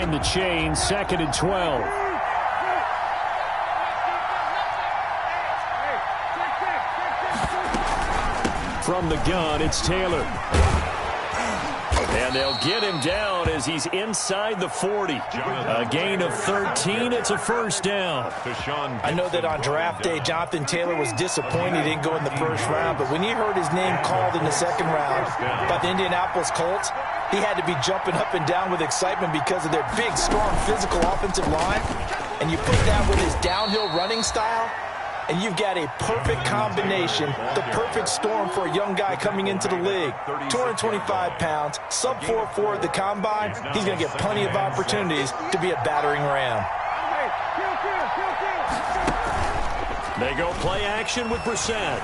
extend the chain. 2nd and 12. From the gun, it's Taylor. And they'll get him down as he's inside the 40. A gain of 13. It's a first down. I know that on draft day, Jonathan Taylor was disappointed he didn't go in the first round, but when he heard his name called in the second round by the Indianapolis Colts, he had to be jumping up and down with excitement because of their big, strong, physical offensive line. And you put that with his downhill running style, and you've got a perfect combination, the perfect storm for a young guy coming into the league. 225 pounds, sub 4.4 at the combine. He's going to get plenty of opportunities to be a battering ram. They go play action with Brissett.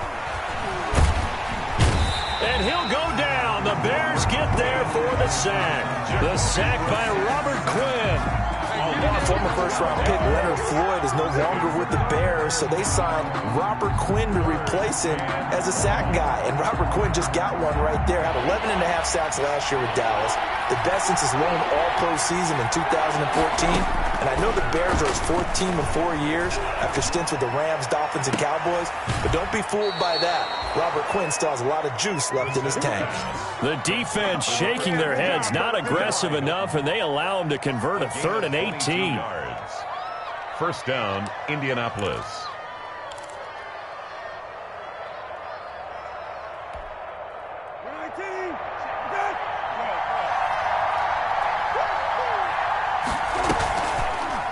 And he'll go down. The Bears get there for the sack. The sack by Robert Quinn. Former first-round pick Leonard Floyd is no longer with the Bears, so they signed Robert Quinn to replace him as a sack guy. And Robert Quinn just got one right there. Had 11.5 sacks last year with Dallas, the best since his lone All-Pro season in 2014. And I know the Bears are his fourth team in 4 years after stints with the Rams, Dolphins, and Cowboys. But don't be fooled by that. Robert Quinn still has a lot of juice left in his tank. The defense shaking their heads, not aggressive enough, and they allow him to convert a 3rd and 18. First down, Indianapolis.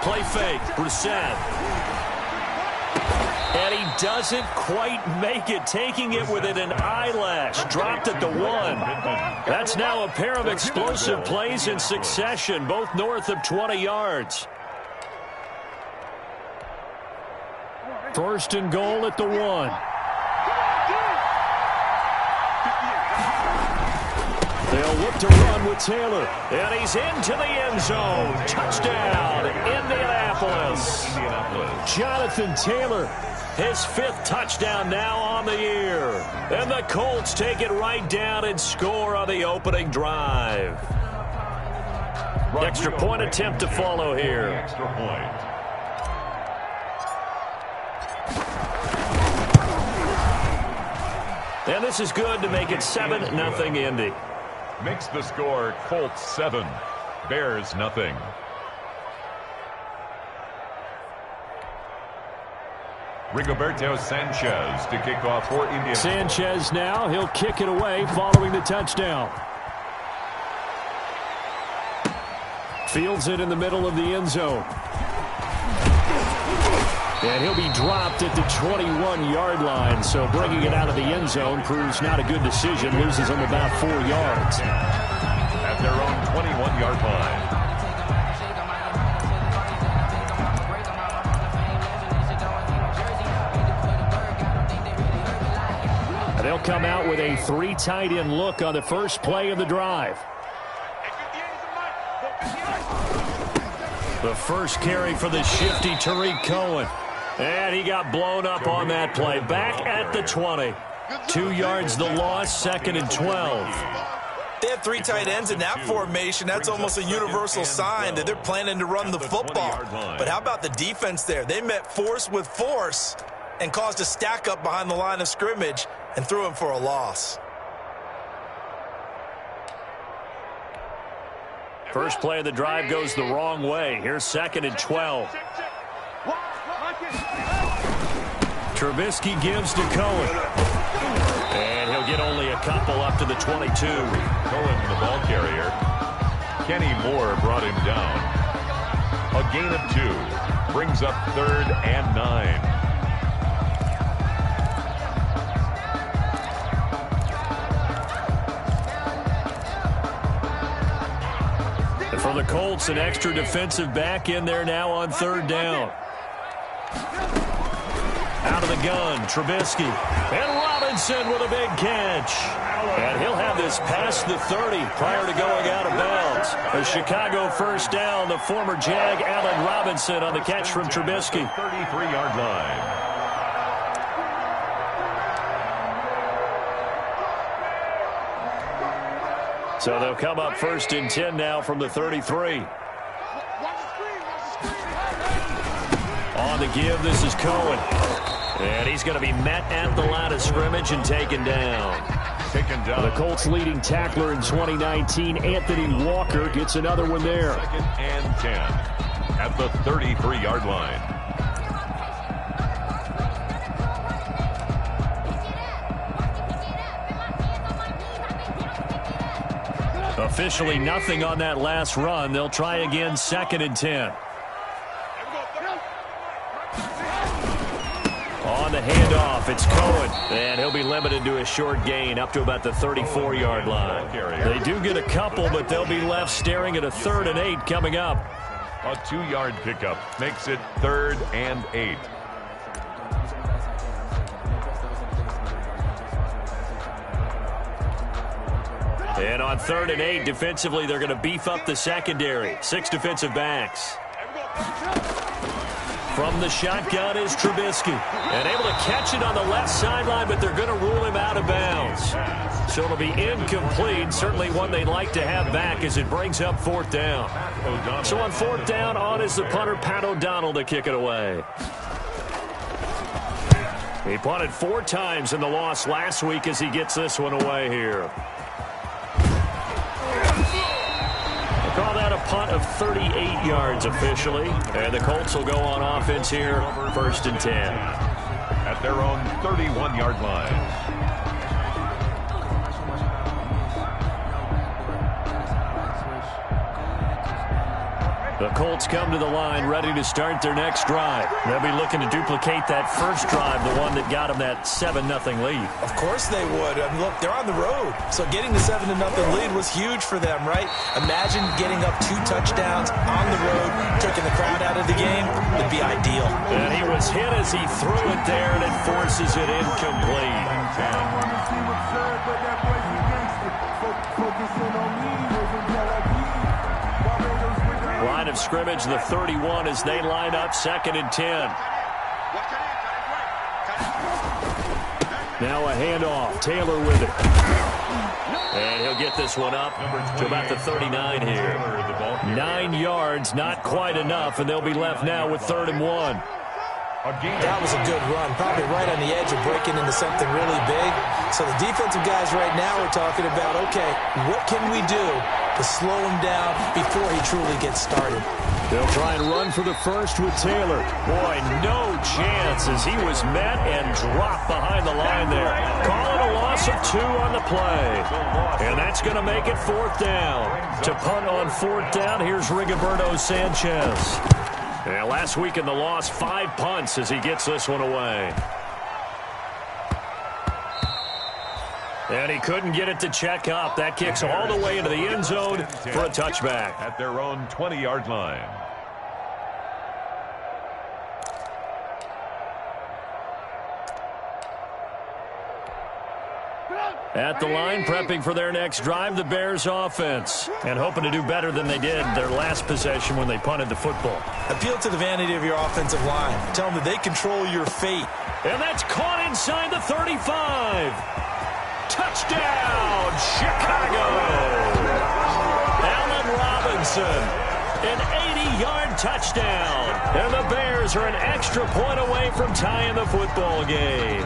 Play fake, Brissett. And he doesn't quite make it, taking it within an eyelash. Dropped at the 1. That's now a pair of explosive plays in succession, both north of 20 yards. 1st and goal at the 1. They'll look to run with Taylor. And he's into the end zone. Touchdown, Indianapolis. Jonathan Taylor, his 5th touchdown now on the year. And the Colts take it right down and score on the opening drive. Extra point attempt to follow here. Extra point. And this is good to make it 7-0 Indy. Makes the score Colts 7, Bears nothing. Rigoberto Sanchez to kick off for Indiana. Sanchez now, he'll kick it away following the touchdown. Fields it in the middle of the end zone. And he'll be dropped at the 21-yard line, so bringing it out of the end zone proves not a good decision. Loses him about 4 yards. At their own 21-yard line. They'll come out with a 3 tight end look on the first play of the drive. The first carry for the shifty Tariq Cohen. And he got blown up on that play. Back at the 20. 2 yards the loss, 2nd and 12. They have 3 tight ends in that formation. That's almost a universal sign that they're planning to run the football. But how about the defense there? They met force with force and caused a stack up behind the line of scrimmage and threw him for a loss. First play of the drive goes the wrong way. Here's 2nd and 12. Trubisky gives to Cohen. And he'll get only a couple up to the 22. Cohen, the ball carrier. Kenny Moore brought him down. A gain of 2. Brings up 3rd and 9. And for the Colts, an extra defensive back in there now on 3rd down. Out of the gun, Trubisky. And Robinson with a big catch. And he'll have this past the 30 prior to going out of bounds. A Chicago first down, the former Jag Allen Robinson on the catch from Trubisky. 33-yard line. So they'll come up 1st and 10 now from the 33. the give. This is Cohen. And he's going to be met at the line of scrimmage and taken down. The Colts' leading tackler in 2019, Anthony Walker, gets another one there. 2nd and 10 at the 33-yard line. Officially nothing on that last run. They'll try again, 2nd and 10. On the handoff, it's Cohen, and he'll be limited to a short gain up to about the 34-yard line. They do get a couple, but they'll be left staring at a 3rd and 8 coming up. A 2-yard pickup makes it 3rd and 8. And on 3rd and 8, defensively, they're going to beef up the secondary. 6 defensive backs. From the shotgun is Trubisky. And able to catch it on the left sideline, but they're going to rule him out of bounds. So it'll be incomplete. Certainly one they'd like to have back as it brings up 4th down. So on 4th down, on is the punter, Pat O'Donnell, to kick it away. He punted 4 times in the loss last week as he gets this one away here. Call that a punt of 38 yards officially. And the Colts will go on offense here, 1st and 10. At their own 31-yard line. The Colts come to the line ready to start their next drive. They'll be looking to duplicate that first drive, the one that got them that 7-0 lead. Of course they would. I mean, look, they're on the road. So getting the 7-0 lead was huge for them, right? Imagine getting up 2 touchdowns on the road, taking the crowd out of the game. It'd be ideal. And he was hit as he threw it there, and it forces it incomplete. Line of scrimmage, the 31, as they line up 2nd and 10. Now a handoff. Taylor with it. And he'll get this one up to about the 39 here. 9 yards, not quite enough, and they'll be left now with 3rd and 1. That was a good run, probably right on the edge of breaking into something really big. So the defensive guys right now are talking about, okay, what can we do to slow him down before he truly gets started? They'll try and run for the first with Taylor. Boy, no chance as he was met and dropped behind the line there. Call it a loss of 2 on the play. And that's going to make it 4th down. To punt on 4th down, here's Rigoberto Sanchez. And last week in the loss, 5 punts as he gets this one away. And he couldn't get it to check up. That kicks all the way into the end zone for a touchback. At their own 20-yard line. At the line, prepping for their next drive, the Bears offense. And hoping to do better than they did their last possession when they punted the football. Appeal to the vanity of your offensive line. Tell them that they control your fate. And that's caught inside the 35. Touchdown, Chicago. Allen Robinson, an 80-yard touchdown. And the Bears are an extra point away from tying the football game.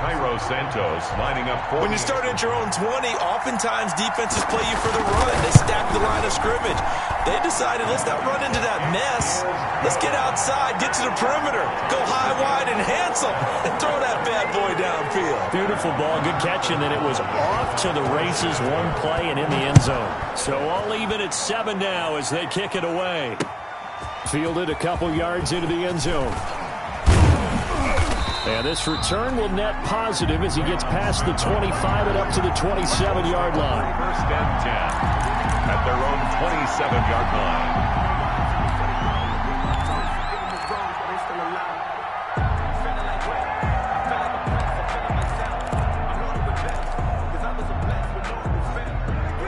Cairo Santos lining up for When you start at your own 20, oftentimes defenses play you for the run. They stack the line of scrimmage. They decided, let's not run into that mess. Let's get outside, get to the perimeter, go high, wide, and handsome, and throw that bad boy downfield. Beautiful ball, good catch, and then it was off to the races, one play, and in the end zone. So all even at 7 now as they kick it away. Fielded a couple yards into the end zone. And this return will net positive as he gets past the 25 and up to the 27-yard line. 1st and 10 at their own 27-yard line.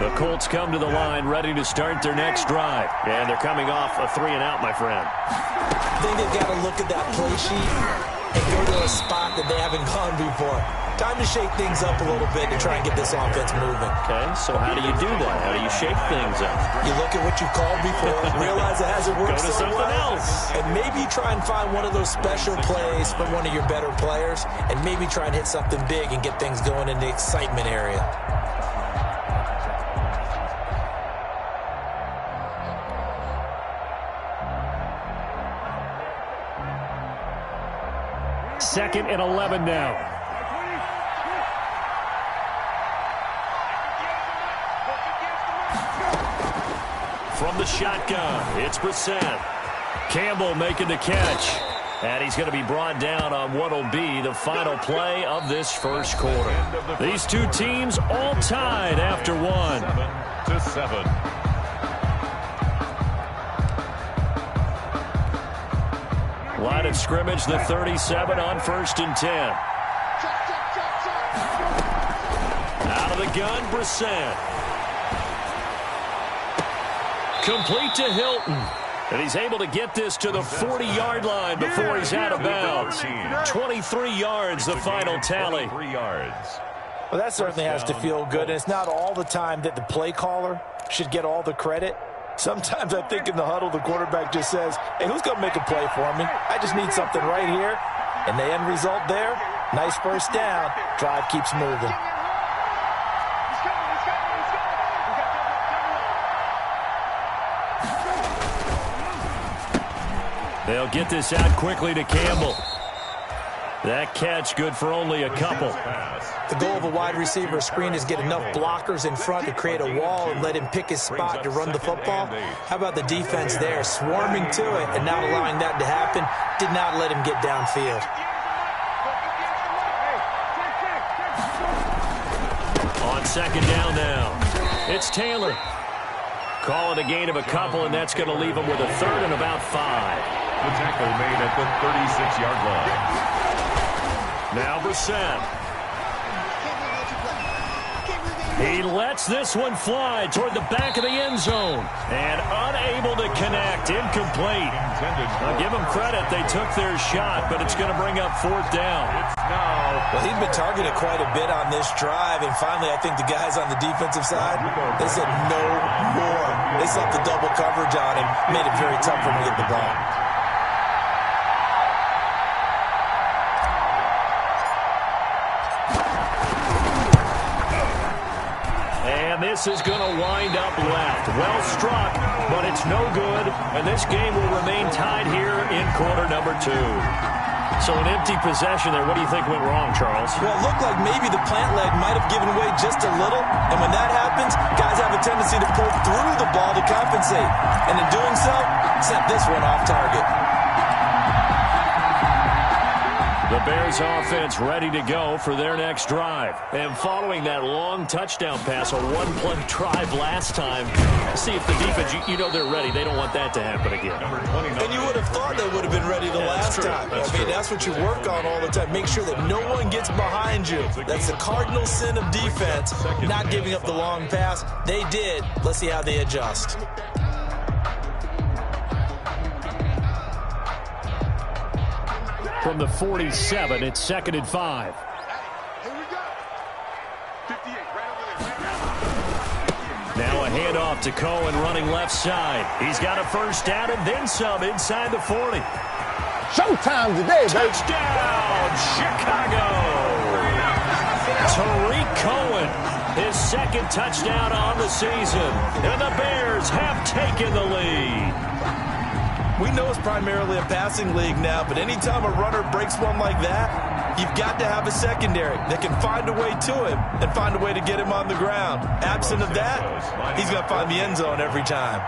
The Colts come to the line ready to start their next drive. And they're coming off a 3-and-out, my friend. I think they've got to look at that play sheet and go to a spot that they haven't gone before. Time to shake things up a little bit to try and get this offense moving. Okay, so how do you do that? How do you shake things up? You look at what you've called before, realize it hasn't worked Go to so something well, else. and maybe try and find one of those special plays from one of your better players, and maybe try and hit something big and get things going in the excitement area. Second and 11 now. From the shotgun, it's Brissett. Campbell making the catch. And he's going to be brought down on what will be the final play of this first quarter. These two teams all tied after one. 7-7. Line of scrimmage, the 37 on 1st and 10. Out of the gun, Brissett. Complete to Hilton. And he's able to get this to the 40-yard line before he's out of bounds. 23 yards, the final tally. 3 yards. Well, that certainly has to feel good, and it's not all the time that the play caller should get all the credit. Sometimes I think in the huddle, the quarterback just says, hey, who's going to make a play for me? I just need something right here. And the end result there, nice first down. Drive keeps moving. They'll get this out quickly to Campbell. That catch good for only a couple. The goal of a wide receiver screen is get enough blockers in front to create a wall and let him pick his spot to run the football. How about the defense there, swarming to it and not allowing that to happen? Did not let him get downfield. On second down now, it's Taylor. Calling a gain of a couple, and that's going to leave him with a third and about 5. The tackle made at the 36-yard line. Now Brissett. He lets this one fly toward the back of the end zone. And unable to connect. Incomplete. I'll give them credit. They took their shot, but it's going to bring up 4th down. Well, he's been targeted quite a bit on this drive, and finally I think the guys on the defensive side, they said no more. They set the double coverage on him, made it very tough for him to get the ball. This is going to wind up left. Well struck, but it's no good. And this game will remain tied here in quarter number 2. So an empty possession there. What do you think went wrong, Charles? Well, it looked like maybe the plant leg might have given way just a little. And when that happens, guys have a tendency to pull through the ball to compensate. And in doing so, sent this one off target. The Bears offense ready to go for their next drive. And following that long touchdown pass, a one-play drive last time, see if the defense, you know they're ready. They don't want that to happen again. And you would have thought they would have been ready the last time. That's what you work on all the time. Make sure that no one gets behind you. That's the cardinal sin of defense, not giving up the long pass. They did. Let's see how they adjust. From the 47, it's 2nd and 5. Now a handoff to Cohen running left side. He's got a first down and then some inside the 40. Showtime today, baby. Touchdown, Chicago. Tariq Cohen, his 2nd touchdown on the season. And the Bears have taken the lead. We know it's primarily a passing league now, but anytime a runner breaks one like that, you've got to have a secondary that can find a way to him and find a way to get him on the ground. Absent of that, he's going to find the end zone every time.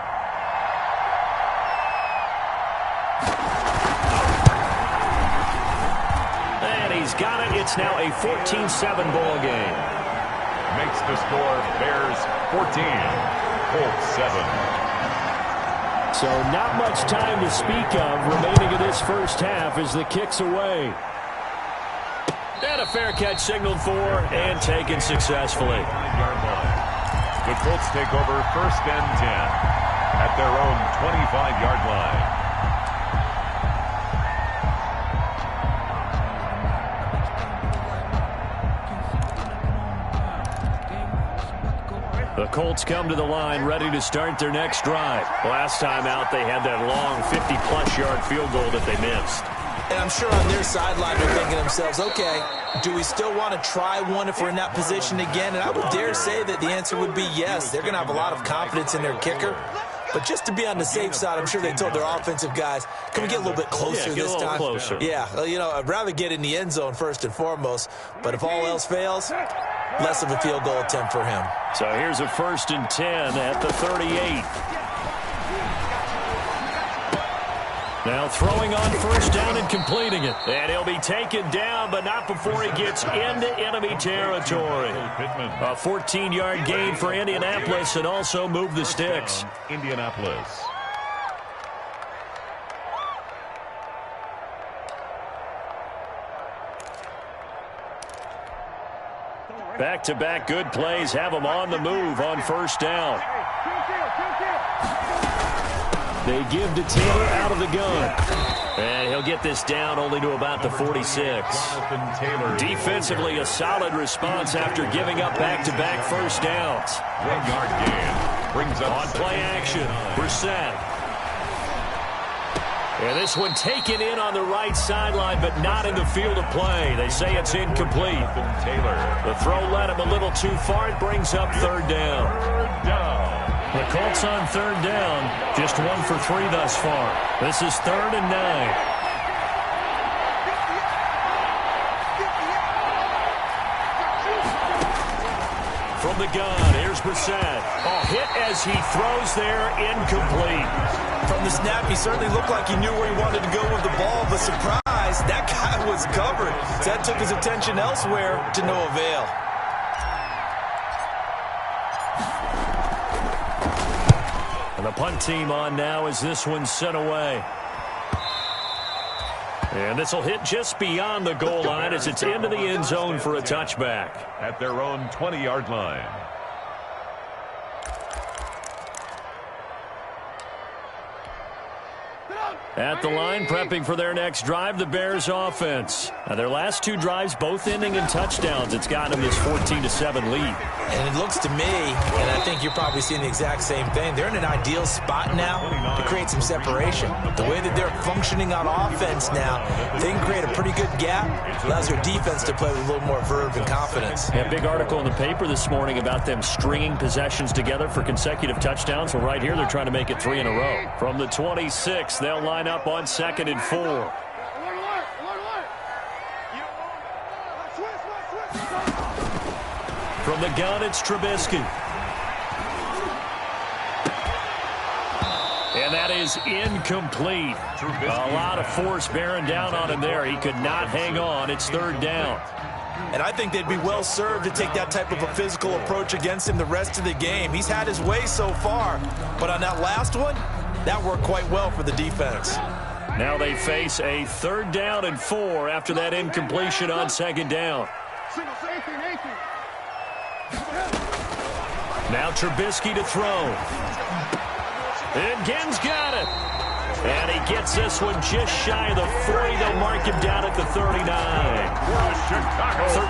And he's got it. It's now a 14-7 ball game. Makes the score Bears 14, Colts 7. So not much time to speak of remaining in this first half as the kick's away. And a fair catch signaled for and taken successfully. The Colts take over 1st and 10 at their own 25-yard line. Colts come to the line, ready to start their next drive. Last time out, they had that long 50-plus yard field goal that they missed. And I'm sure on their sideline they're thinking to themselves, okay, do we still want to try one if we're in that position again? And I would dare say that the answer would be yes. They're going to have a lot of confidence in their kicker. But just to be on the safe side, I'm sure they told their offensive guys, can we get a little bit closer this time? Closer. Yeah, well, you know, I'd rather get in the end zone first and foremost. But if all else fails, less of a field goal attempt for him. So here's a 1st and 10 at the 38. Now throwing on 1st down and completing it. And he'll be taken down, but not before he gets into enemy territory. A 14-yard gain for Indianapolis and also move the sticks. Indianapolis. Back-to-back good plays have them on the move on 1st down. They give to Taylor out of the gun. And he'll get this down only to about the 46. Defensively, a solid response after giving up back-to-back 1st downs. 1-yard gain. Brings up on play action. Brissett. And this one taken in on the right sideline, but not in the field of play. They say it's incomplete. Taylor. The throw led him a little too far. It brings up 3rd down. The Colts on 3rd down, just 1 for 3 thus far. This is 3rd and 9. From the gun, here's Brissett. A hit as he throws there, incomplete. From the snap, he certainly looked like he knew where he wanted to go with the ball, but surprise, that guy was covered. So that took his attention elsewhere to no avail. And the punt team on now as this one's sent away. And this will hit just beyond the goal line as it's into the end zone for a touchback. At their own 20-yard line. At the line, prepping for their next drive, the Bears offense. Now, their last 2 drives, both ending in touchdowns. It's gotten them this 14-7 lead. And it looks to me, and I think you're probably seeing the exact same thing, they're in an ideal spot now to create some separation. The way that they're functioning on offense now, they can create a pretty good gap. Allows their defense to play with a little more verve and confidence. Yeah, big article in the paper this morning about them stringing possessions together for consecutive touchdowns. Well, right here, they're trying to make it 3 in a row. From the 26, they'll line up on 2nd and 4. From the gun, it's Trubisky. And that is incomplete. A lot of force bearing down on him there. He could not hang on. It's 3rd down. And I think they'd be well served to take that type of a physical approach against him the rest of the game. He's had his way so far. But on that last one, that worked quite well for the defense. Now they face a 3rd down and 4 after that incompletion on 2nd down. Now Trubisky to throw. And Ginn's got it. And he gets this one just shy of the 40. They'll mark him down at the 39.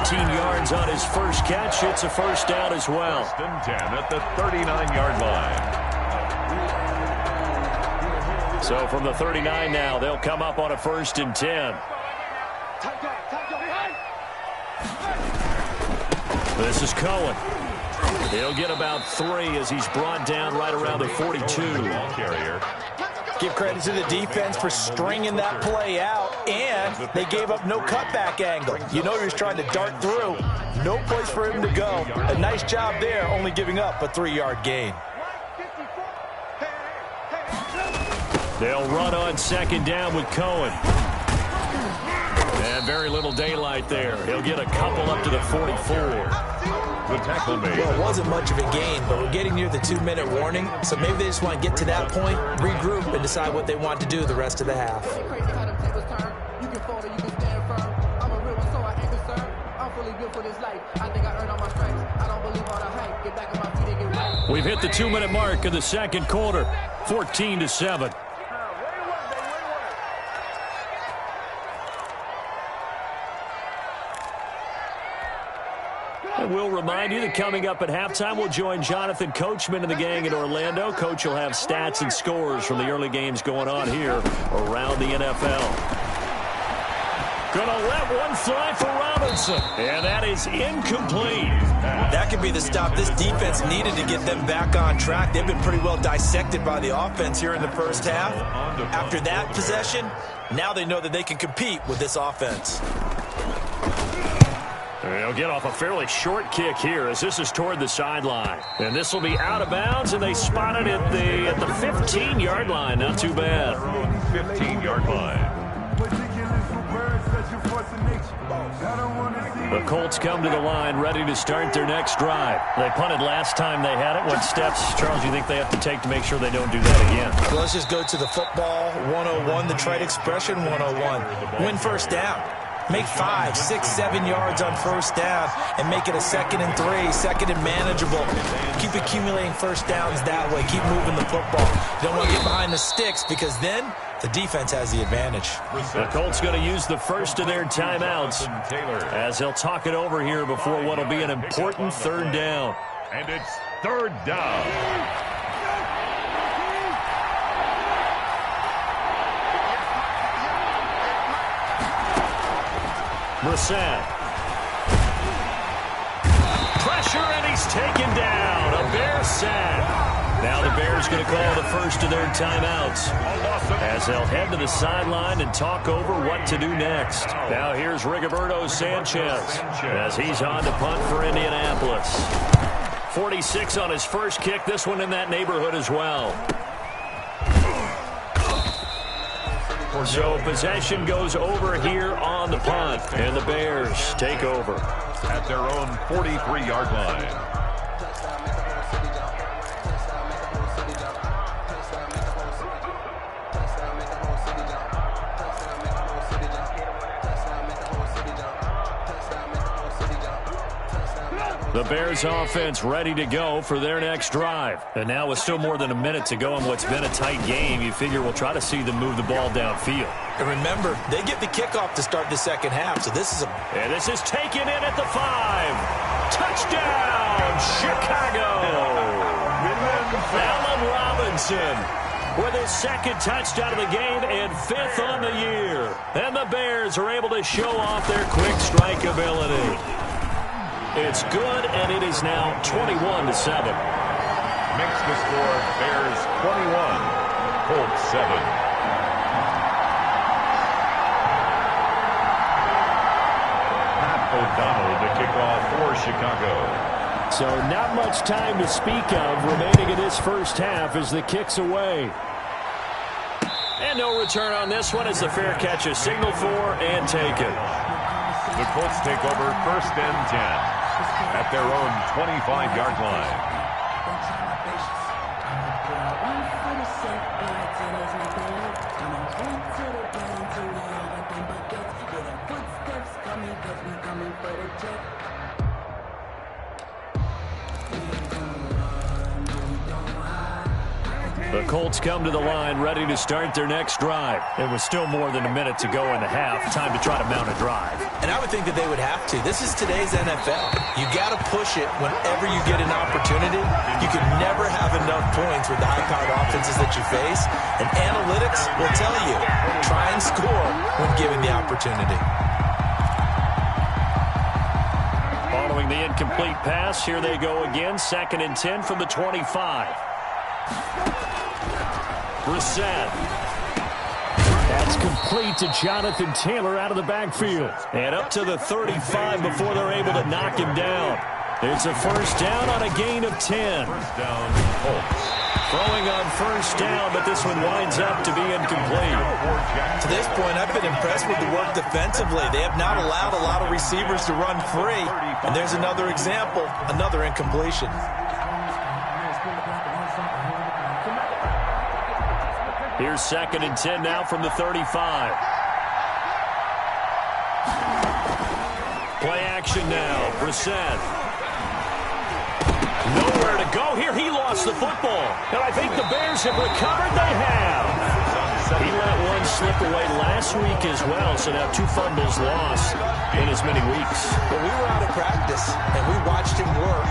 13 yards on his first catch. It's a 1st down as well. 1st and 10 at the 39-yard line. So from the 39 now, they'll come up on a 1st and 10. This is Cohen. He'll get about 3 as he's brought down right around the 42. Carrier. Give credit to the defense for stringing that play out, and they gave up no cutback angle. You know he was trying to dart through. No place for him to go. A nice job there, only giving up a 3-yard gain. They'll run on 2nd down with Cohen. And very little daylight there. He'll get a couple up to the 44. The tackle made. Well, it wasn't much of a gain, but we're getting near the 2-minute warning, so maybe they just want to get to that point, regroup, and decide what they want to do the rest of the half. We've hit the 2-minute mark of the 2nd quarter, 14-7. And we'll remind you that coming up at halftime, we'll join Jonathan Coachman and the gang in Orlando. Coach will have stats and scores from the early games going on here around the NFL. Gonna let one fly for Robinson, and that is incomplete. That could be the stop this defense needed to get them back on track. They've been pretty well dissected by the offense here in the first half. After that possession, now they know that they can compete with this offense. They'll get off a fairly short kick here as this is toward the sideline. And this will be out of bounds, and they spot it at the 15-yard line. Not too bad. 15-yard line. The Colts come to the line ready to start their next drive. They punted last time they had it. What steps, Charles, do you think they have to take to make sure they don't do that again? So let's just go to the football 101, the trite expression 101. Win first down. Make 5, 6, 7 yards on first down and make it a 2nd and 3, 2nd and manageable. Keep accumulating first downs that way. Keep moving the football. You don't want to get behind the sticks because then the defense has the advantage. The Colts going to use the first of their timeouts as they'll talk it over here before what will be an important third down. And it's third down. Brissett. Pressure, and he's taken down. A Bear sack. Now the Bears going to call the first of their timeouts as they'll head to the sideline and talk over what to do next. Now here's Rigoberto Sanchez as he's on to punt for Indianapolis. 46 on his first kick. This one in that neighborhood as well. So possession goes over here on the punt, and the Bears take over at their own 43-yard line. The Bears offense ready to go for their next drive. And now with still more than a minute to go in what's been a tight game, you figure we'll try to see them move the ball downfield. And remember, they get the kickoff to start the second half, so this is a... And this is taken in at the 5. Touchdown, Chicago! Allen Robinson with his second touchdown of the game and 5th on the year. And the Bears are able to show off their quick strike ability. It's good, and it is now 21-7. Makes the score Bears 21, Colts 7. Pat O'Donnell to kick off for Chicago. So not much time to speak of remaining in this first half as the kick's away. And no return on this one as the fair catch is signaled for and taken. The Colts take over 1st and 10. At their own 25-yard line. The Colts come to the line ready to start their next drive. It was still more than a minute to go in the half. Time to try to mount a drive. And I would think that they would have to. This is today's NFL. You got to push it whenever you get an opportunity. You can never have enough points with the high-powered offenses that you face. And analytics will tell you, try and score when given the opportunity. Following the incomplete pass, here they go again. 2nd and 10 from the 25. Brissett. That's complete to Jonathan Taylor out of the backfield. And up to the 35 before they're able to knock him down. It's a first down on a gain of 10. First down, Colts. Throwing on first down, but this one winds up to be incomplete. To this point, I've been impressed with the work defensively. They have not allowed a lot of receivers to run free. And there's another example, another incompletion. Here's 2nd and 10 now from the 35. Play action now. Brissett. Nowhere to go here. He lost the football. And I think the Bears have recovered. They have. He let one slip away last week as well, so now 2 fumbles lost in as many weeks. Well, we were out of practice, and we watched him work.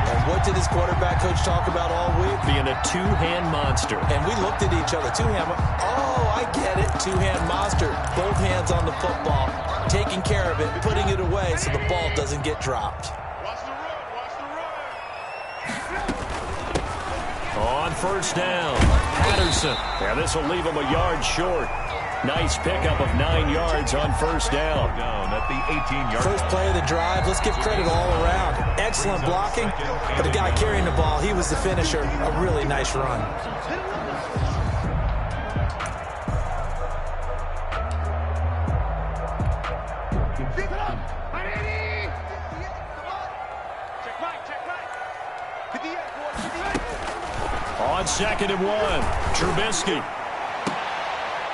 And what did his quarterback coach talk about all week? Being a two-hand monster. And we looked at each other. Two-hand. Oh, I get it. Two-hand monster. Both hands on the football, taking care of it, putting it away so the ball doesn't get dropped. On first down, Patterson. Yeah, this will leave him a yard short. Nice pickup of 9 yards on first down. Down at the 18-yard. First play of the drive. Let's give credit all around. Excellent blocking, but the guy carrying the ball, he was the finisher. A really nice run. On 2nd and 1, Trubisky.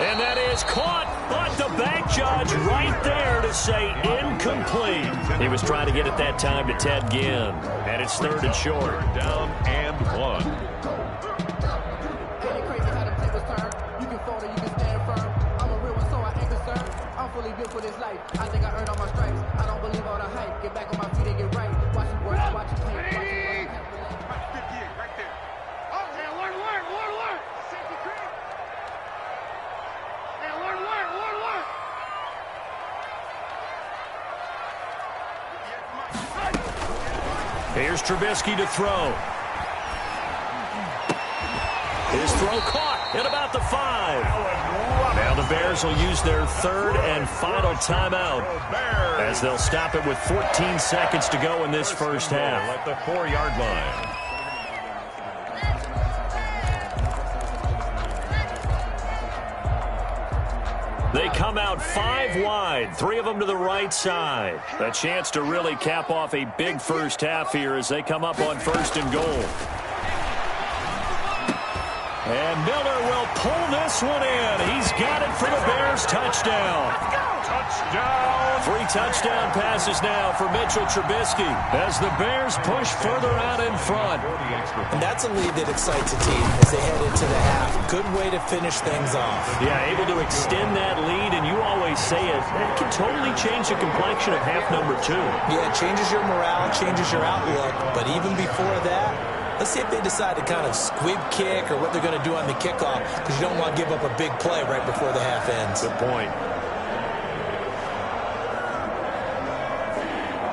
And that is caught, but the back judge right there to say incomplete. He was trying to get it that time to Ted Ginn. And it's 3rd and short. Down and 1. Ain't it crazy how the tables turn? You can fold or you can stand firm. I'm a real one, so I ain't concerned. I'm fully built for this life. I think I earned all my stripes. I don't believe all the hype. Get back on my feet and get right. Watch it work, watch it play, watch it work. Right there. Oh, hey, alert. Safety creep. Hey, alert. Here's Trubisky to throw. His throw caught at about the 5. Now the Bears will use their 3rd and final timeout as they'll stop it with 14 seconds to go in this first half. At the 4-yard line. They come out 5 wide, 3 of them to the right side. A chance to really cap off a big first half here as they come up on 1st and goal. And Miller will pull this one in. He's got it for the Bears. Touchdown. Touchdown. 3 touchdown passes now for Mitchell Trubisky as the Bears push further out in front. And that's a lead that excites a team as they head into the half. Good way to finish things off. Yeah, able to extend that lead, and you always say it can totally change the complexion of half number 2. Yeah, it changes your morale, changes your outlook. But even before that, let's see if they decide to kind of squib kick or what they're going to do on the kickoff, because you don't want to give up a big play right before the half ends. Good point.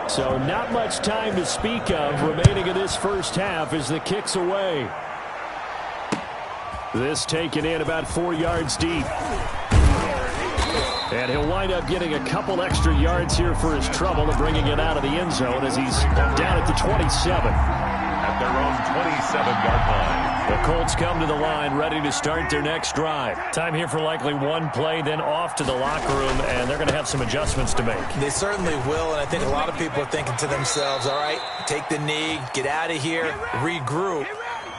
So not much time to speak of remaining in this first half as the kick's away. This taken in about 4 yards deep. And he'll wind up getting a couple extra yards here for his trouble and bringing it out of the end zone as he's down at the 27. At their own 27-yard line. The Colts come to the line ready to start their next drive. Time here for likely one play, then off to the locker room, and they're going to have some adjustments to make. They certainly will, and I think a lot of people are thinking to themselves, all right, take the knee, get out of here, regroup.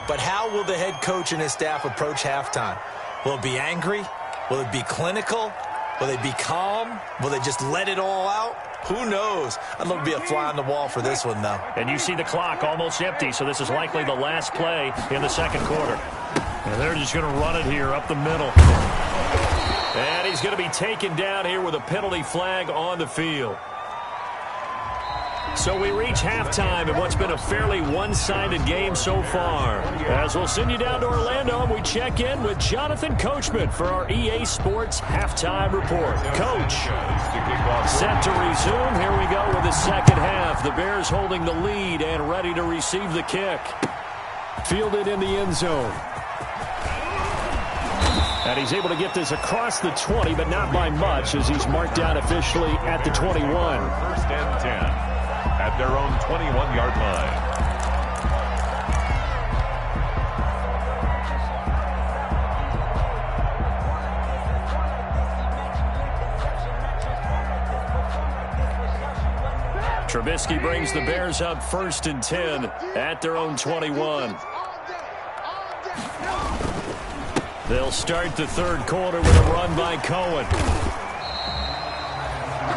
But how will the head coach and his staff approach halftime? Will it be angry? Will it be clinical? Will they be calm? Will they just let it all out? Who knows? I'd love to be a fly on the wall for this one, though. And you see the clock almost empty, so this is likely the last play in the second quarter. And they're just going to run it here up the middle. And he's going to be taken down here with a penalty flag on the field. So we reach halftime in what's been a fairly one-sided game so far. As we'll send you down to Orlando, and we check in with Jonathan Coachman for our EA Sports Halftime Report. Coach, set to resume. Here we go with the second half. The Bears holding the lead and ready to receive the kick. Fielded in the end zone. And he's able to get this across the 20, but not by much as he's marked down officially at the 21. First and 10. At their own 21-yard line. Trubisky brings the Bears up 1st and 10 at their own 21. They'll start the third quarter with a run by Cohen.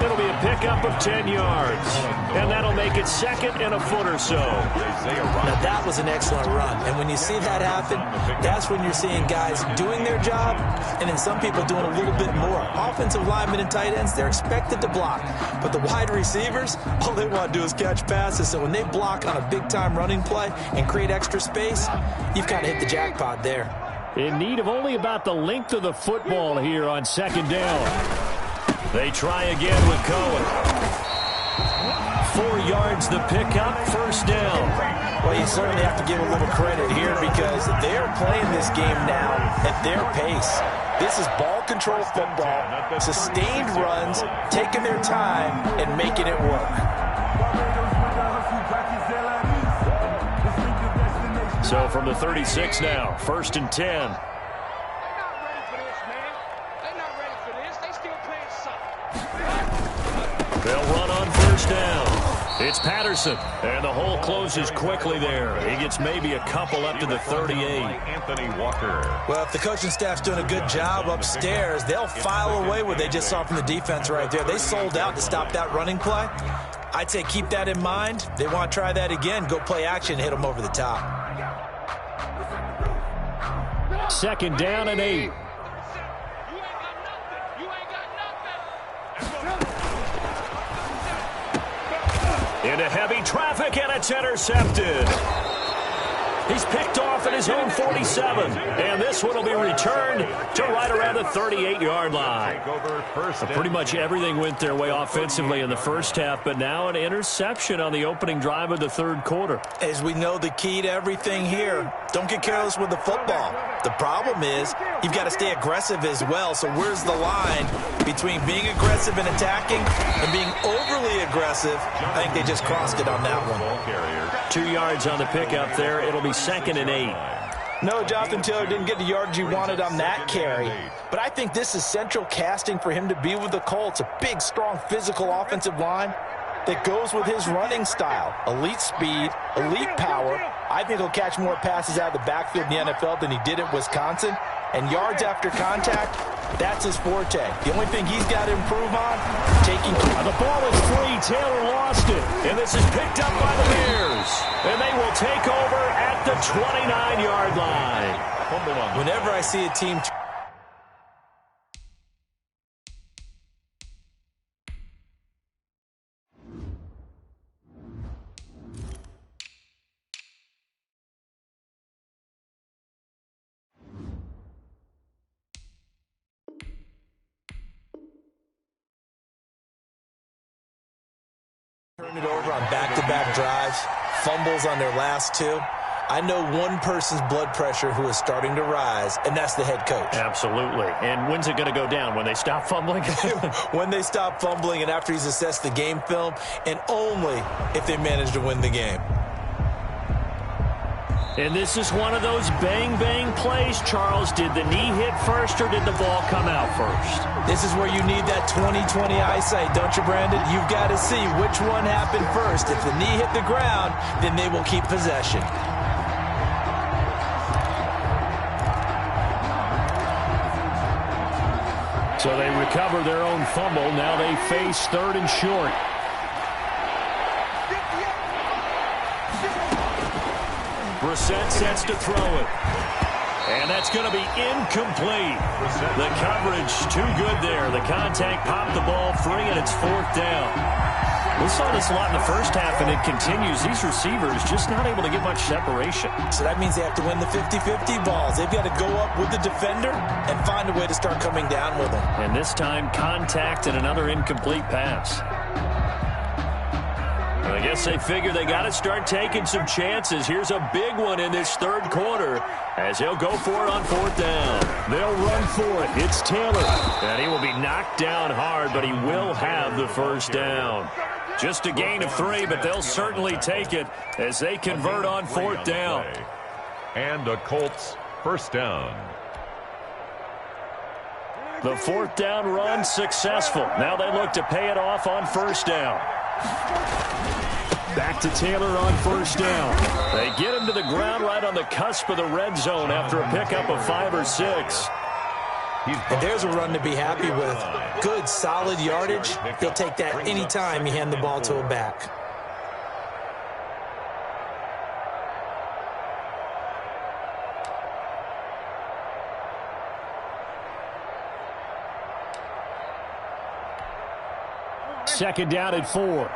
It'll be a pickup of 10 yards. And that'll make it second and a foot or so. Now, that was an excellent run. And when you see that happen, that's when you're seeing guys doing their job and then some people doing a little bit more. Offensive linemen and tight ends, they're expected to block. But the wide receivers, all they want to do is catch passes. So when they block on a big-time running play and create extra space, you've kind of hit the jackpot there. In need of only about the length of the football here on second down. They try again with Cohen. 4 yards the pickup, first down. Well, you certainly have to give a little credit here because they're playing this game now at their pace. This is ball control football, sustained runs, taking their time and making it work. So from the 36 now, first and 10. They're not ready for this, man. They're not ready for this. They still playing something. They'll run on first down. It's Patterson, and the hole closes quickly there. He gets maybe a couple up to the 38. Anthony Walker. Well, if the coaching staff's doing a good job upstairs, they'll file away what they just saw from the defense right there. They sold out to stop that running play. I'd say keep that in mind. They want to try that again. Go play action, hit them over the top. Second down and 8. Into heavy traffic, and it's intercepted. He's picked off at his own 47. And this one will be returned to right around the 38-yard line. Pretty much everything went their way offensively in the first half, but now an interception on the opening drive of the third quarter. As we know, the key to everything here, don't get careless with the football. The problem is you've got to stay aggressive as well. So where's the line between being aggressive and attacking and being overly aggressive? I think they just crossed it on that one. 2 yards on the pickup there. It'll be second and 8. No, Jonathan Taylor didn't get the yardage he wanted on that carry. But I think this is central casting for him to be with the Colts. A big, strong, physical offensive line that goes with his running style. Elite speed, elite power. I think he'll catch more passes out of the backfield in the NFL than he did at Wisconsin. And yards after contact, that's his forte. The only thing he's got to improve on, taking care. The ball is free. Taylor lost it. And this is picked up by the Bears. And they will take over at the 29-yard line. Whenever I see a team... turn it over on back-to-back drives, fumbles on their last two. I know one person's blood pressure who is starting to rise, and that's the head coach. Absolutely. And when's it going to go down? When they stop fumbling? When they stop fumbling and after he's assessed the game film, and only if they manage to win the game. And this is one of those bang-bang plays, Charles. Did the knee hit first or did the ball come out first? This is where you need that 20/20 eyesight, don't you, Brandon? You've got to see which one happened first. If the knee hit the ground, then they will keep possession. So they recover their own fumble. Now they face third and short. Brissett sets to throw it. And that's going to be incomplete. The coverage too good there. The contact popped the ball free, and it's fourth down. We saw this a lot in the first half, and it continues. These receivers just not able to get much separation. So that means they have to win the 50-50 balls. They've got to go up with the defender and find a way to start coming down with them. And this time, contact and another incomplete pass. I guess they figure they got to start taking some chances. Here's a big one in this third quarter as he'll go for it on fourth down. They'll run for it. It's Taylor. And he will be knocked down hard, but he will have the first down. Just a gain of 3, but they'll certainly take it as they convert on fourth down. And the Colts first down. The fourth down run successful. Now they look to pay it off on first down. Back to Taylor on first down. They get him to the ground right on the cusp of the red zone after a pickup of 5 or 6. And there's a run to be happy with. Good, solid yardage. He'll take that anytime you hand the ball to a back. Second down at 4.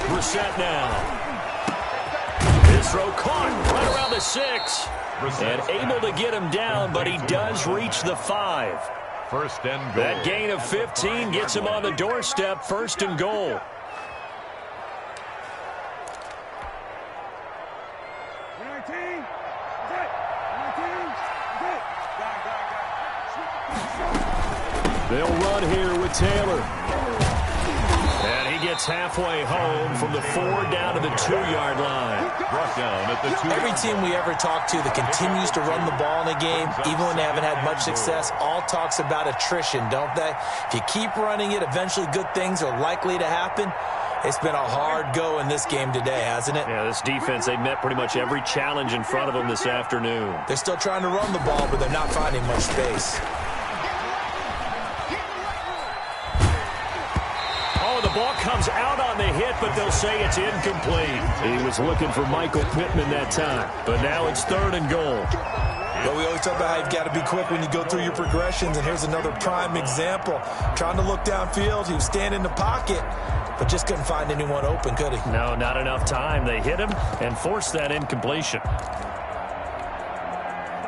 Brissett now. His throw caught right around the 6. And able to get him down, but he does reach the 5. First and goal. That gain of 15 gets him on the doorstep. First and goal. They'll run here with Taylor. And he gets halfway home from the 4 down to the 2-yard line. Brought down at the 2. Every team we ever talk to that continues to run the ball in a game, even when they haven't had much success, all talks about attrition, don't they? If you keep running it, eventually good things are likely to happen. It's been a hard go in this game today, hasn't it? Yeah, this defense, they met pretty much every challenge in front of them this afternoon. They're still trying to run the ball, but they're not finding much space. The ball comes out on the hit, but they'll say it's incomplete. He was looking for Michael Pittman that time, but now it's 3rd and goal. Well, we always talk about how you've got to be quick when you go through your progressions, and here's another prime example. Trying to look downfield, he was standing in the pocket, but just couldn't find anyone open, could he? No, not enough time. They hit him and forced that incompletion.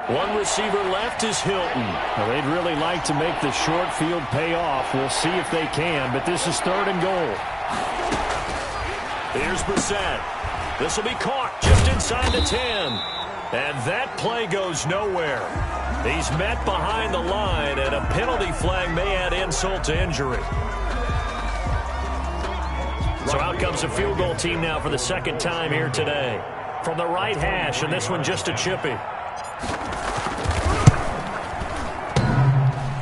One receiver left is Hilton. Well, they'd really like to make the short field pay off. We'll see if they can, but this is 3rd and goal. Here's Brissett. This will be caught just inside the 10. And that play goes nowhere. He's met behind the line, and a penalty flag may add insult to injury. So out comes a field goal team now for the 2nd time here today. From the right hash, and this one just a chippy.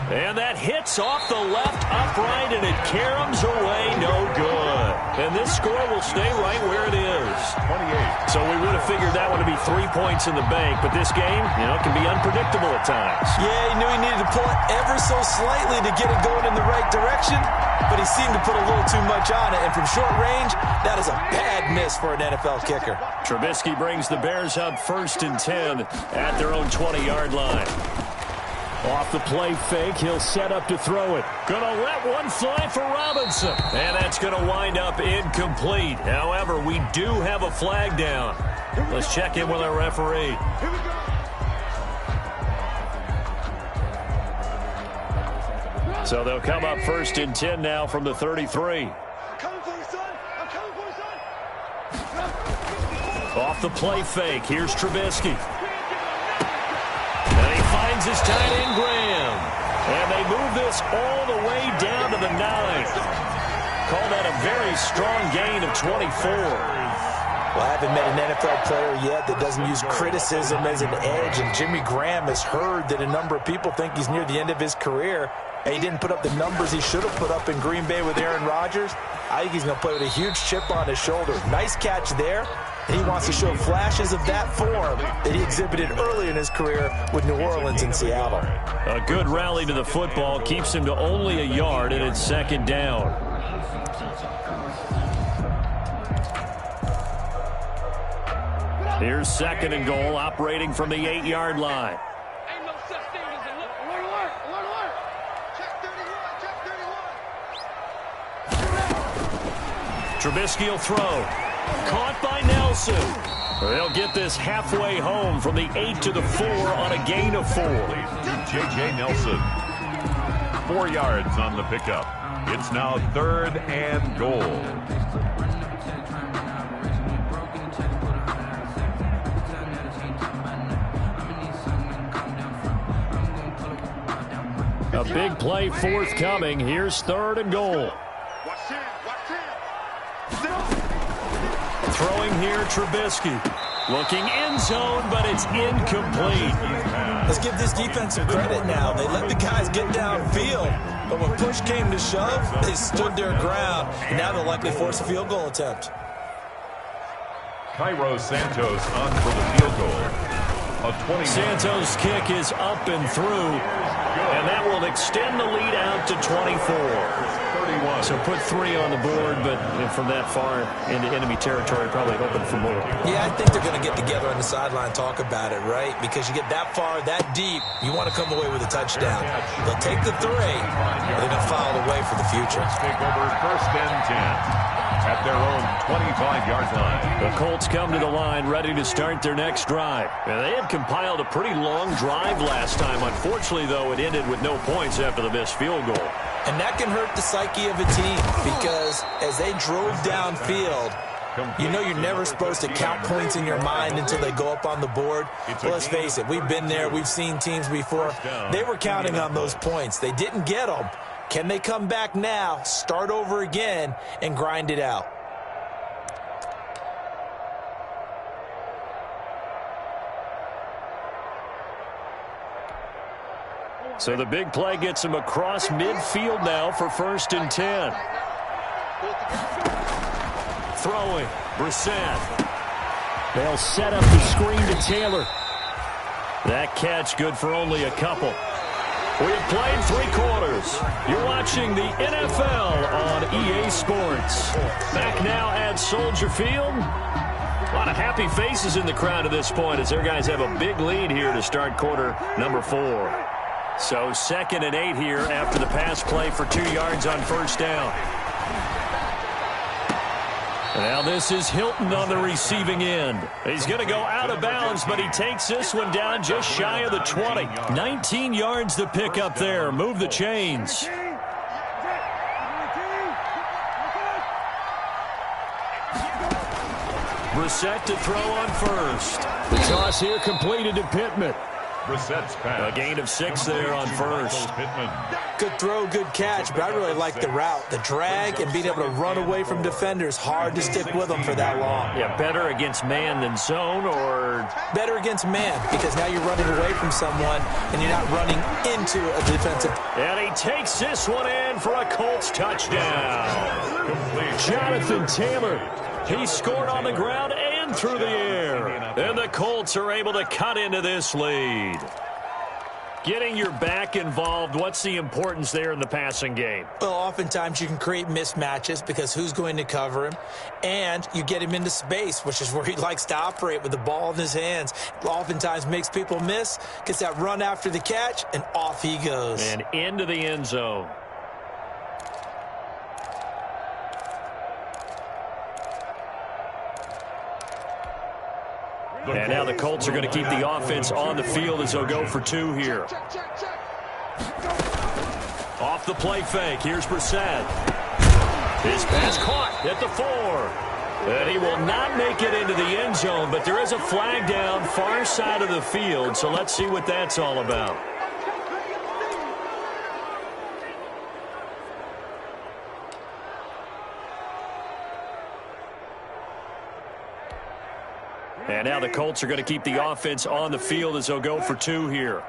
And that hits off the left upright, and it caroms away, no good. And this score will stay right where it is. 28. So we would have figured that one to be 3 points in the bank, but this game, can be unpredictable at times. Yeah, he knew he needed to pull it ever so slightly to get it going in the right direction, but he seemed to put a little too much on it, and from short range, that is a bad miss for an NFL kicker. Trubisky brings the Bears up 1st and 10 at their own 20-yard line. Off the play fake, he'll set up to throw it. Gonna let one fly for Robinson. And that's gonna wind up incomplete. However, we do have a flag down. Let's check in with our referee. So they'll come up 1st and 10 now from the 33. I'm coming for you, son. I'm coming for you, son. Off the play fake, here's Trubisky. And he finds his tight end, Graham. And they move this all the way down to the 9. Call that a very strong gain of 24. Well, I haven't met an NFL player yet that doesn't use criticism as an edge, and Jimmy Graham has heard that a number of people think he's near the end of his career, and he didn't put up the numbers he should have put up in Green Bay with Aaron Rodgers. I think he's going to play with a huge chip on his shoulder. Nice catch there. And he wants to show flashes of that form that he exhibited early in his career with New Orleans and Seattle. A good rally to the football keeps him to only a yard, and it's 2nd down. Here's 2nd and goal, operating from the 8-yard line. Ain't no such thing as a look. Alert, alert, alert, alert. Check 31, check 31. Trubisky will throw. Caught by Nelson. They'll get this halfway home from the 8 to the 4 on a gain of 4. J.J. Nelson. 4 yards on the pickup. It's now 3rd and goal. A big play forthcoming. Here's 3rd and goal. Watch 10, watch 10. Throwing here, Trubisky. Looking end zone, but it's incomplete. Let's give this defense some credit now. They let the guys get downfield, but when push came to shove, they stood their ground, and now they'll likely force a field goal attempt. Cairo Santos on for the field goal. A 20. Santos' kick is up and through, and that will extend the lead out to 24. 31. So put 3 on the board, but from that far into enemy territory, probably hoping for more. Yeah, I think they're going to get together on the sideline, talk about it, right? Because you get that far, that deep, you want to come away with a touchdown. They'll take the 3, and they're going to file it away for the future. Let's take over 1st and 10 at their own 25-yard line. The Colts come to the line ready to start their next drive. And they had compiled a pretty long drive last time. Unfortunately, though, it ended with no points after the missed field goal. And that can hurt the psyche of a team because as they drove downfield, you know you're never supposed to count points in your mind until they go up on the board. Well, let's face it, we've been there. We've seen teams before. They were counting on those points. They didn't get them. Can they come back now, start over again, and grind it out? So the big play gets him across midfield now for 1st and 10. Throwing, Brissett. They'll set up the screen to Taylor. That catch good for only a couple. We have played 3 quarters. You're watching the NFL on EA Sports. Back now at Soldier Field. A lot of happy faces in the crowd at this point as their guys have a big lead here to start quarter number 4. So 2nd and 8 here after the pass play for 2 yards on 1st down. Now this is Hilton on the receiving end. He's going to go out of bounds, but he takes this one down just shy of the 20. 19 yards to pick up there. Move the chains. Brissett to throw on 1st. The toss here completed to Pittman. Brissett's pass. A gain of 6 there on 1st. Good throw, good catch, but I really like the route. The drag and being able to run away from defenders. Hard to stick with them for that long. Yeah, better against man than zone, or? Better against man, because now you're running away from someone and you're not running into a defensive. And he takes this one in for a Colts touchdown. Jonathan Taylor. He scored on the ground and through the air. And the Colts are able to cut into this lead. Getting your back involved, what's the importance there in the passing game? Well, oftentimes you can create mismatches because who's going to cover him? And you get him into space, which is where he likes to operate with the ball in his hands. Oftentimes makes people miss, gets that run after the catch, and off he goes. And into the end zone. And now the Colts are going to keep the offense on the field as they'll go for 2 here. Off the play fake. Here's Brissett. His pass caught at the 4. And he will not make it into the end zone, but there is a flag down far side of the field, so let's see what that's all about. And now the Colts are going to keep the offense on the field as they'll go for 2 here.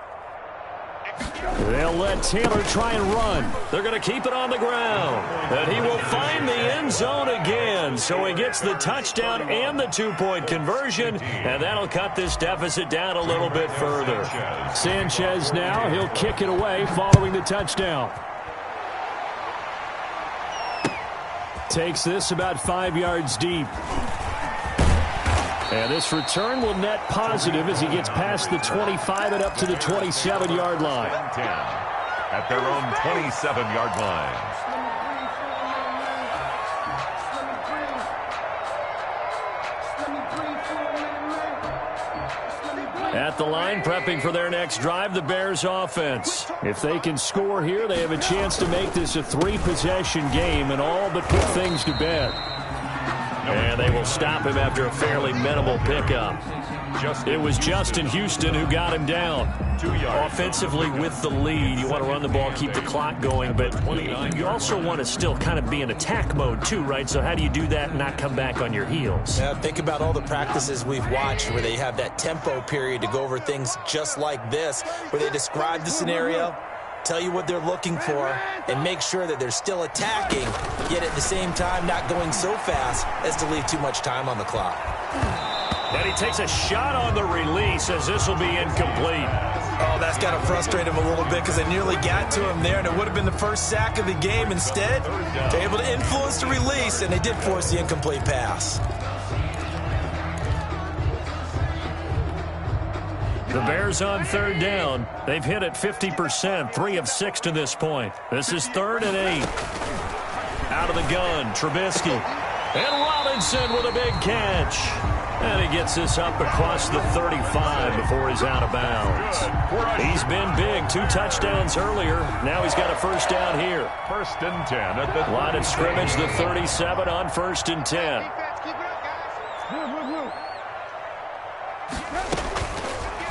They'll let Taylor try and run. They're going to keep it on the ground. And he will find the end zone again. So he gets the touchdown and the 2-point conversion. And that'll cut this deficit down a little bit further. Sanchez now, he'll kick it away following the touchdown. Takes this about 5 yards deep. And this return will net positive as he gets past the 25 and up to the 27-yard line. 10 at their own 27-yard line. At the line, prepping for their next drive, the Bears offense. If they can score here, they have a chance to make this a 3-possession game and all but put things to bed. And they will stop him after a fairly minimal pickup. It was Justin Houston who got him down. 2 yards. Offensively with the lead, you want to run the ball, keep the clock going, but you also want to still kind of be in attack mode too, right? So how do you do that and not come back on your heels? Yeah, think about all the practices we've watched where they have that tempo period to go over things just like this, where they describe the scenario, tell you what they're looking for, and make sure that they're still attacking, yet at the same time not going so fast as to leave too much time on the clock. And he takes a shot on the release as this will be incomplete. Oh, that's got to frustrate him a little bit because they nearly got to him there, and it would have been the first sack of the game. Instead, they're able to influence the release, and they did force the incomplete pass. The Bears on third down. They've hit it 50%, 3 of 6 to this point. This is 3rd and 8. Out of the gun, Trubisky. And Robinson with a big catch. And he gets this up across the 35 before he's out of bounds. He's been big, 2 touchdowns earlier. Now he's got a first down here. 1st and 10 at the line of scrimmage, the 37 on 1st and 10.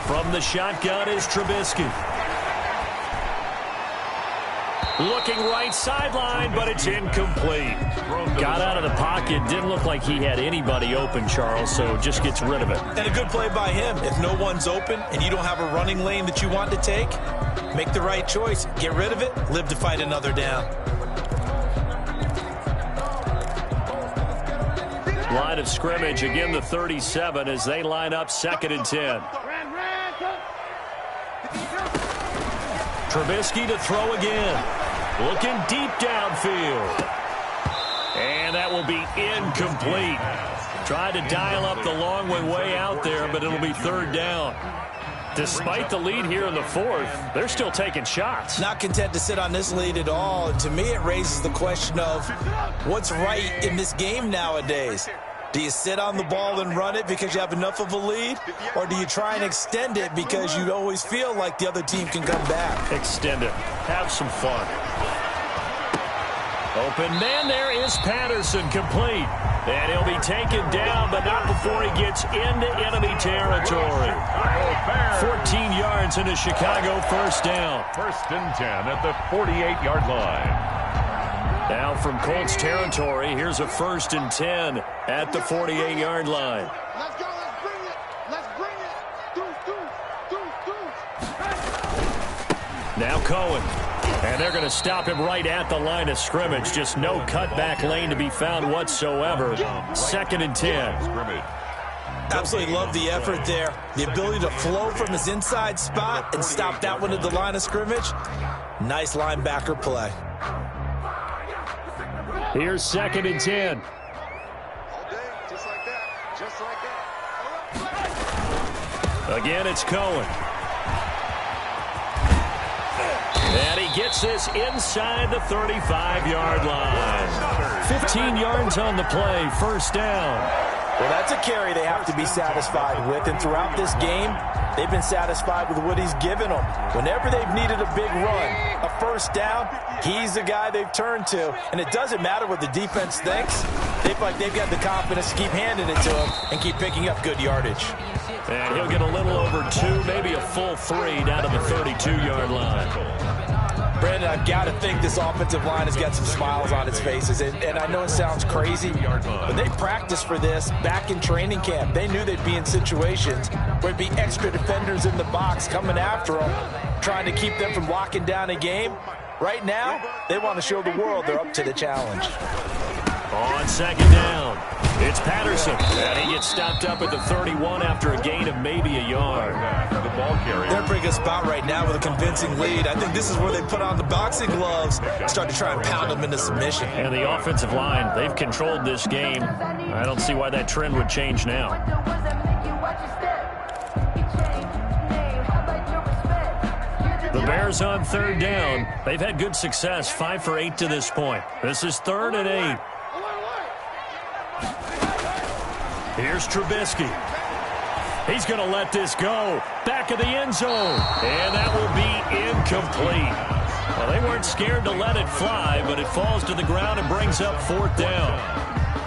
From the shotgun is Trubisky. Looking right sideline, but it's incomplete. Got out of the pocket. Didn't look like he had anybody open, Charles, so just gets rid of it. And a good play by him. If no one's open and you don't have a running lane that you want to take, make the right choice. Get rid of it. Live to fight another down. Line of scrimmage, again the 37 as they line up 2nd and 10. Trubisky to throw again. Looking deep downfield. And that will be incomplete. Tried to dial up the long way out there, but it'll be 3rd down. Despite the lead here in the 4th, they're still taking shots. Not content to sit on this lead at all. And to me, it raises the question of what's right in this game nowadays. Do you sit on the ball and run it because you have enough of a lead? Or do you try and extend it because you always feel like the other team can come back? Extend it. Have some fun. Open man there is Patterson, complete. And he'll be taken down, but not before he gets into enemy territory. 14 yards into Chicago, first down. 1st and 10 at the 48-yard line. Now from Colts territory, here's a 1st and 10 at the 48-yard line. Let's go, let's bring it. Let's bring it. Now Cohen. And they're going to stop him right at the line of scrimmage. Just no cutback lane to be found whatsoever. 2nd and 10. Absolutely love the effort there. The ability to flow from his inside spot and stop that one at the line of scrimmage. Nice linebacker play. Here's 2nd and 10. All day, just like that. Just like that. Again, it's Cohen. And he gets this inside the 35-yard line. 15 yards on the play, first down. Well, that's a carry they have to be satisfied with. And throughout this game, they've been satisfied with what he's given them. Whenever they've needed a big run, a first down, he's the guy they've turned to. And it doesn't matter what the defense thinks. They feel like they've got the confidence to keep handing it to him and keep picking up good yardage. And he'll get a little over 2, maybe a full 3 down to the 32-yard line. Brandon, I've got to think this offensive line has got some smiles on its faces. And I know it sounds crazy, but they practiced for this back in training camp. They knew they'd be in situations where it'd be extra defenders in the box coming after them, trying to keep them from locking down a game. Right now, they want to show the world they're up to the challenge. On 2nd down, it's Patterson. And he gets stopped up at the 31 after a gain of maybe a yard. The ball carrier. They're in a pretty good spot right now with a convincing lead. I think this is where they put on the boxing gloves and start to try and pound them into submission. And the offensive line, they've controlled this game. I don't see why that trend would change now. The Bears on 3rd down. They've had good success, 5 for 8 to this point. This is 3rd and 8. Here's Trubisky. He's going to let this go. Back of the end zone. And that will be incomplete. Well, they weren't scared to let it fly, but it falls to the ground and brings up 4th down.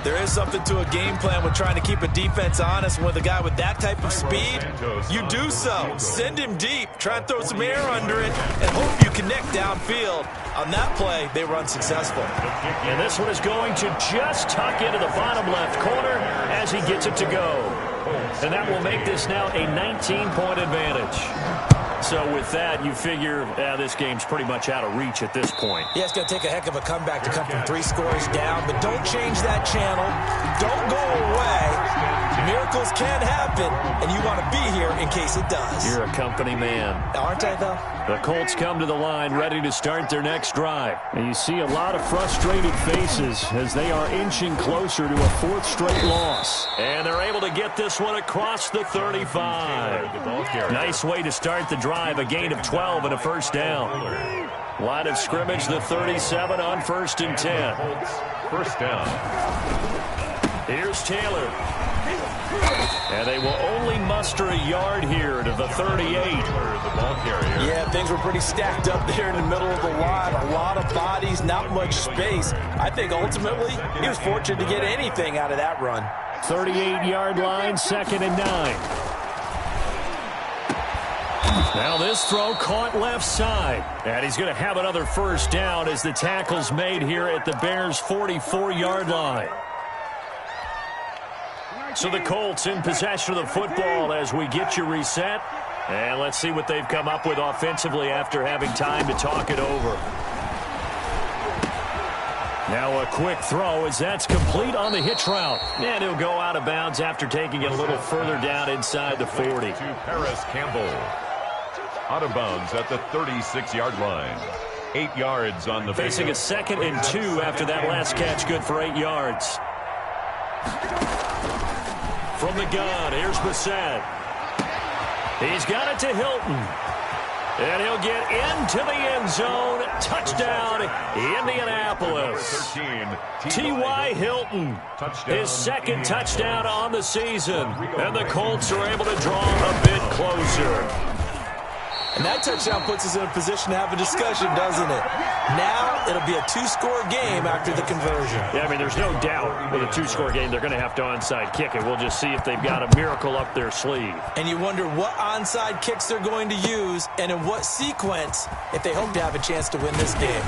There is something to a game plan with trying to keep a defense honest. With a guy with that type of speed, you do so. Send him deep. Try and throw some air under it and hope you connect downfield. On that play, they were unsuccessful. And this one is going to just tuck into the bottom left corner as he gets it to go. And that will make this now a 19-point advantage. So with that, you figure this game's pretty much out of reach at this point. Yeah, it's going to take a heck of a comeback to come from 3 scores down, but don't change that channel. Don't go away. Miracles can happen, and you want to be here in case it does. You're a company man. Aren't I, though? The Colts come to the line ready to start their next drive. And you see a lot of frustrated faces as they are inching closer to a fourth straight loss. And they're able to get this one across the 35. Nice way to start the drive, a gain of 12 and a first down. Line of scrimmage, the 37 on 1st and 10. First down. Here's Taylor. And they will only muster a yard here to the 38. The ball carrier. Yeah, things were pretty stacked up there in the middle of the line. A lot of bodies, not much space. I think ultimately he was fortunate to get anything out of that run. 38-yard line, 2nd and 9. Now this throw caught left side. And he's going to have another first down as the tackle's made here at the Bears' 44-yard line. So the Colts in possession of the football as we get you reset. And let's see what they've come up with offensively after having time to talk it over. Now a quick throw as that's complete on the hitch route. And he'll go out of bounds after taking it a little further down inside the 40. To Paris Campbell. Out of bounds at the 36-yard line. 8 yards on the Facing a 2nd and 2 after that last catch, good for 8 yards. From the gun, here's Bissett. He's got it to Hilton. And he'll get into the end zone. Touchdown, Indianapolis. T.Y. Hilton, his 2nd touchdown on the season. And the Colts are able to draw a bit closer. And that touchdown puts us in a position to have a discussion, doesn't it? Now it'll be a 2-score game after the conversion. Yeah, I mean, there's no doubt with a 2-score game they're going to have to onside kick it. We'll just see if they've got a miracle up their sleeve. And you wonder what onside kicks they're going to use and in what sequence if they hope to have a chance to win this game.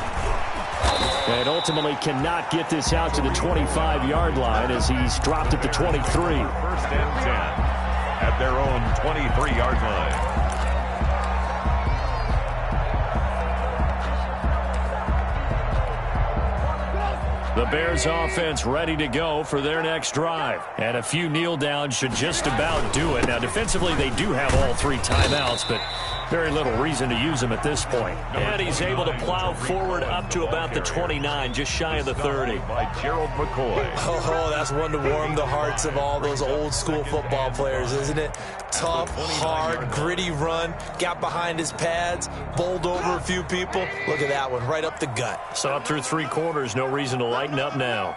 And ultimately cannot get this out to the 25-yard line as he's dropped at the 23. 1st and 10 at their own 23-yard line. The Bears offense ready to go for their next drive. And a few kneel downs should just about do it. Now, defensively, they do have all 3 timeouts, but very little reason to use them at this point. And he's able to plow forward up to about the 29, just shy of the 30. By Gerald McCoy. Oh, that's one to warm the hearts of all those old-school football players, isn't it? Tough, hard, gritty run, got behind his pads, bowled over a few people. Look at that one, right up the gut. So up through 3 quarters, no reason to lighten up now.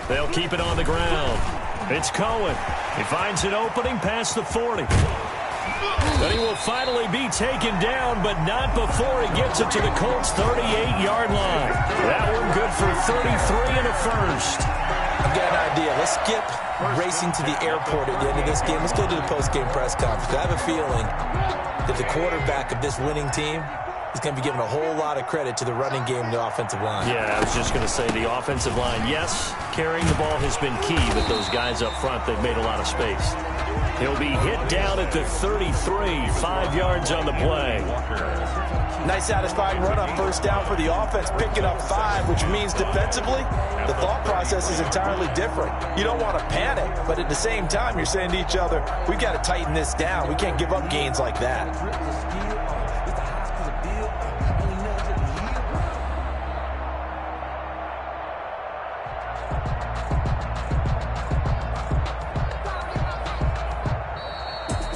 They'll keep it on the ground. It's Cohen. He finds an opening past the 40. But he will finally be taken down, but not before he gets it to the Colts' 38-yard line. That one good for 33 and a first. I've got an idea. Let's skip racing to the airport at the end of this game. Let's go to the post-game press conference. I have a feeling that the quarterback of this winning team is going to be given a whole lot of credit to the running game and the offensive line. Yeah, I was just going to say the offensive line, yes, carrying the ball has been key, but those guys up front, they've made a lot of space. He'll be hit down at the 33, 5 yards on the play. Nice satisfying run on first down for the offense, picking up 5, which means defensively, the thought process is entirely different. You don't want to panic, but at the same time, you're saying to each other, we've got to tighten this down. We can't give up gains like that.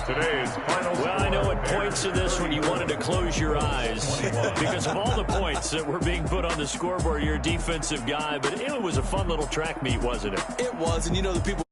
Well, I know at points of this when you wanted to close your eyes because of all the points that were being put on the scoreboard. You're a defensive guy, but it was a fun little track meet, wasn't it? It was, and you know the people